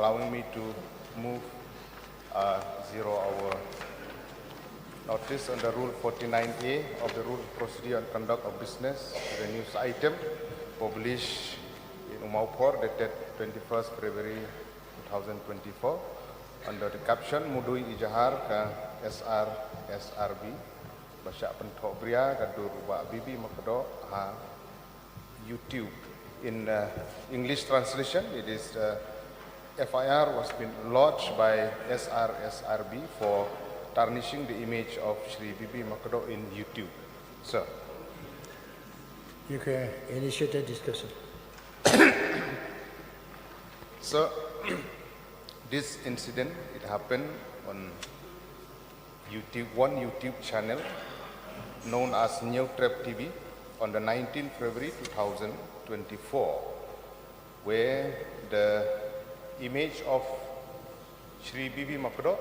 allowing me to move 0-hour notice under Rule 49A of the Rule of Procedure and Conduct of Business, the news item published in Nongpoh dated 21st February 2024 under the caption Mudui Ijahar ke SR SRB Basyak Pentok Bria Gadur Ubak Bibi Makdo ha YouTube. In English translation, it is FIR was been lodged by SRSRB for tarnishing the image of Shri Bibi Makdo in YouTube. Sir. You can initiate the discussion. So, this incident, it happened on YouTube, one YouTube channel known as New Trap TV on the 19th February 2024, where the image of Shri Bibi Makdo,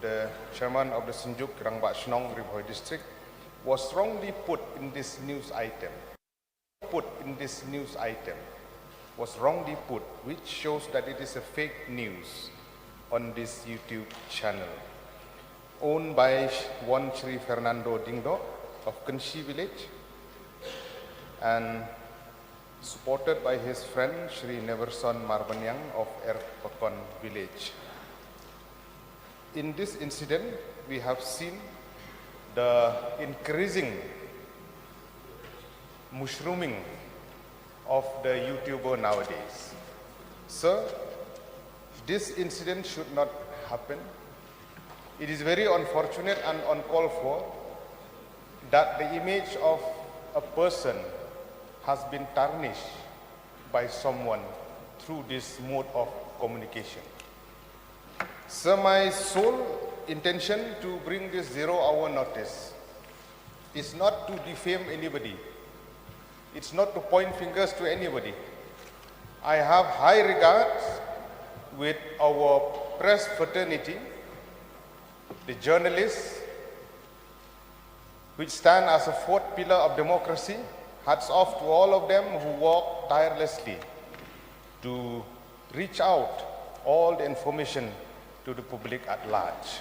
the chairman of the Senjuk Rangbak Shnong Riboy district, was wrongly put in this news item. Was wrongly put, which shows that it is a fake news on this YouTube channel, owned by one Shri Fernando Dingdo of Kenshi village and supported by his friend Shri Neverson Marbanyang of Erpakon village. In this incident, we have seen the increasing mushrooming of the YouTuber nowadays. Sir, this incident should not happen. It is very unfortunate and uncalled for that the image of a person has been tarnished by someone through this mode of communication. Sir, my sole intention to bring this 0-hour notice is not to defame anybody. It's not to point fingers to anybody. I have high regards with our press fraternity, the journalists, which stand as a fourth pillar of democracy. Hats off to all of them who work tirelessly to reach out all the information to the public at large.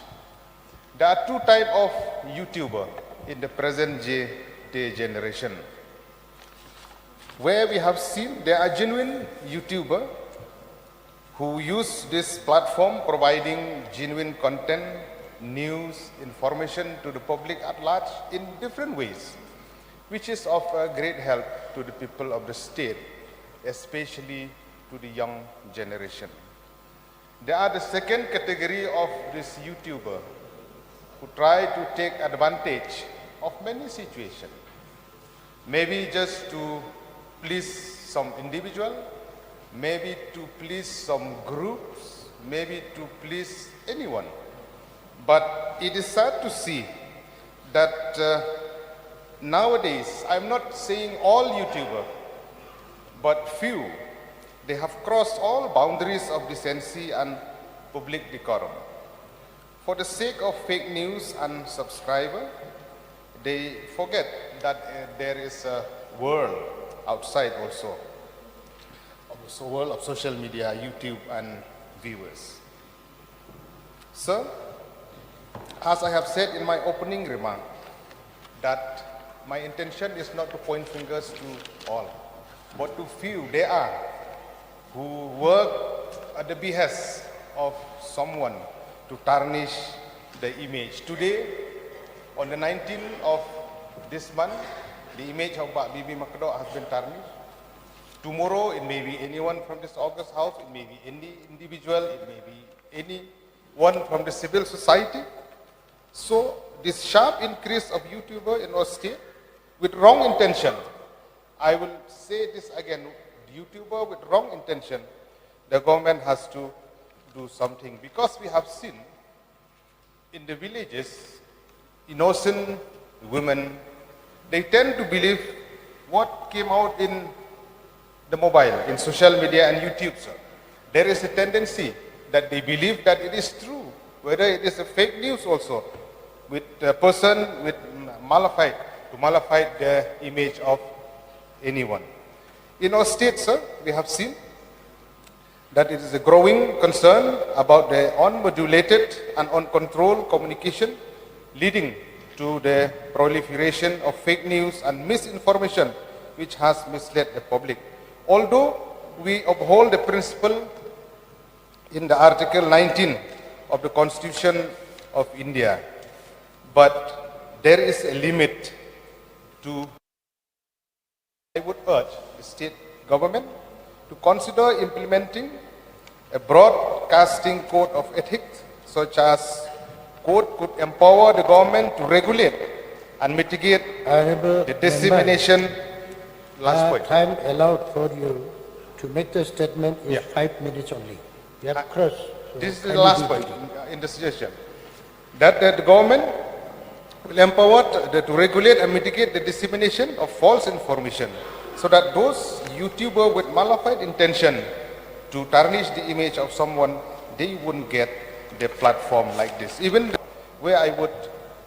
There are two types of YouTuber in the present day generation, where we have seen there are genuine YouTuber who use this platform providing genuine content, news, information to the public at large in different ways, which is of great help to the people of the state, especially to the young generation. There are the second category of this YouTuber who try to take advantage of many situations, maybe just to please some individual, maybe to please some groups, maybe to please anyone. But it is sad to see that nowadays, I'm not saying all YouTubers, but few, they have crossed all boundaries of decency and public decorum. For the sake of fake news and subscriber, they forget that there is a world outside also world of social media, YouTube and viewers. Sir, as I have said in my opening remark, that my intention is not to point fingers to all, but to few there are who work at the behest of someone to tarnish the image. Today, on the 19th of this month, the image of Bibi Makdo has been tarnished. Tomorrow, it may be anyone from this August house, it may be any individual, it may be anyone from the civil society. So, this sharp increase of YouTuber in our state with wrong intention, I will say this again, YouTuber with wrong intention, the government has to do something, because we have seen in the villages, innocent women, they tend to believe what came out in the mobile, in social media and YouTube, sir. There is a tendency that they believe that it is true, whether it is a fake news also, with a person with to mollify the image of anyone. In our state, sir, we have seen that it is a growing concern about the unmodulated and uncontrolled communication leading to the proliferation of fake news and misinformation which has misled the public. Although we uphold the principle in the Article 19 of the Constitution of India, but there is a limit to. I would urge the state government to consider implementing a broadcasting code of ethics, such as code could empower the government to regulate and mitigate the dissemination. Last point. Time allowed for you to make the statement is 5 minutes only. You have crossed. So this is the last point in the suggestion. That the government will empower to regulate and mitigate the dissemination of false information, so that those YouTubers with malafide intention to tarnish the image of someone, they wouldn't get the platform like this. Even where I would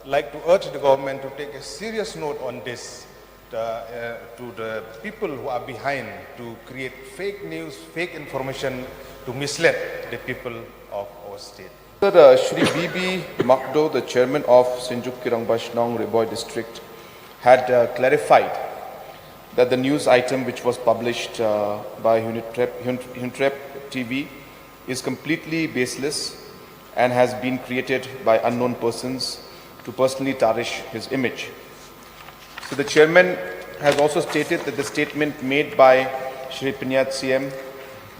like to urge the government to take a serious note on this, to the people who are behind to create fake news, fake information to mislead the people of our state. Sir, Shri B.B. Makdo, the chairman of Sinjuk Kirangbashnong Reboy district, had clarified that the news item which was published by Huntrep TV is completely baseless and has been created by unknown persons to personally tarnish his image. So the chairman has also stated that the statement made by Shri M.Syiem,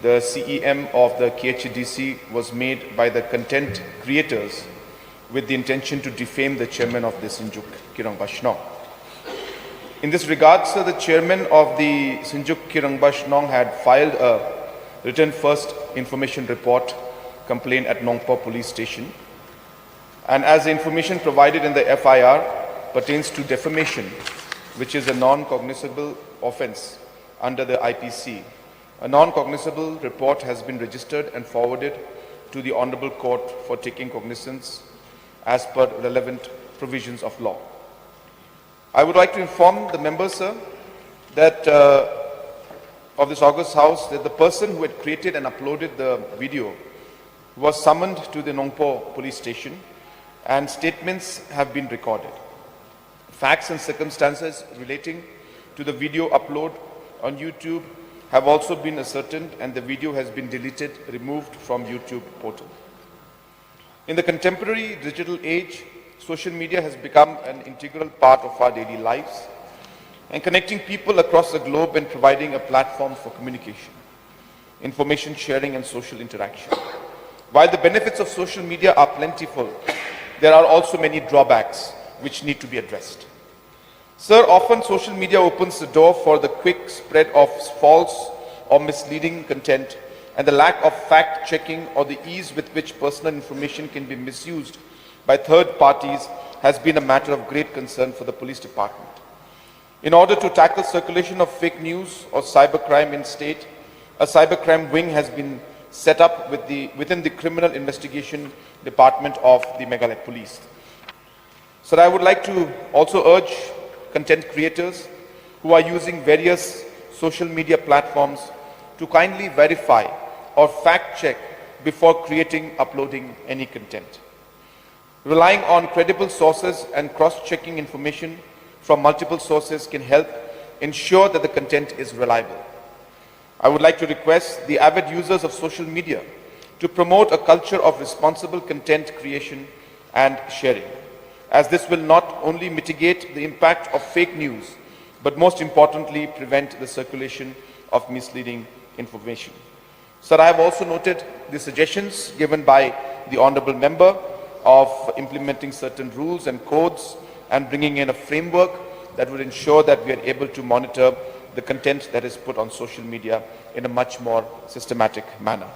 the CEM of the KHDC, was made by the content creators with the intention to defame the chairman of the Sinjuk Kirangbashnong. In this regard, sir, the chairman of the Sinjuk Kirangbashnong had filed a written first information report complaint at Nongpoh police station. And as the information provided in the FIR pertains to defamation, which is a non-cognizable offense under the IPC, a non-cognizable report has been registered and forwarded to the Honorable Court for taking cognizance as per relevant provisions of law. I would like to inform the members, sir, that of this August House, that the person who had created and uploaded the video was summoned to the Nongpoh police station and statements have been recorded. Facts and circumstances relating to the video upload on YouTube have also been ascertained and the video has been deleted, removed from YouTube portal. In the contemporary digital age, social media has become an integral part of our daily lives and connecting people across the globe and providing a platform for communication, information sharing and social interaction. While the benefits of social media are plentiful, there are also many drawbacks which need to be addressed. Sir, often social media opens the door for the quick spread of false or misleading content, and the lack of fact-checking or the ease with which personal information can be misused by third parties has been a matter of great concern for the police department. In order to tackle circulation of fake news or cybercrime in state, a cybercrime wing has been set up within the Criminal Investigation Department of the Meghalaya Police. So I would like to also urge content creators who are using various social media platforms to kindly verify or fact check before creating, uploading any content. Relying on credible sources and cross-checking information from multiple sources can help ensure that the content is reliable. I would like to request the avid users of social media to promote a culture of responsible content creation and sharing, as this will not only mitigate the impact of fake news, but most importantly prevent the circulation of misleading information. Sir, I have also noted the suggestions given by the Honourable Member of implementing certain rules and codes and bringing in a framework that would ensure that we are able to monitor the content that is put on social media in a much more systematic manner.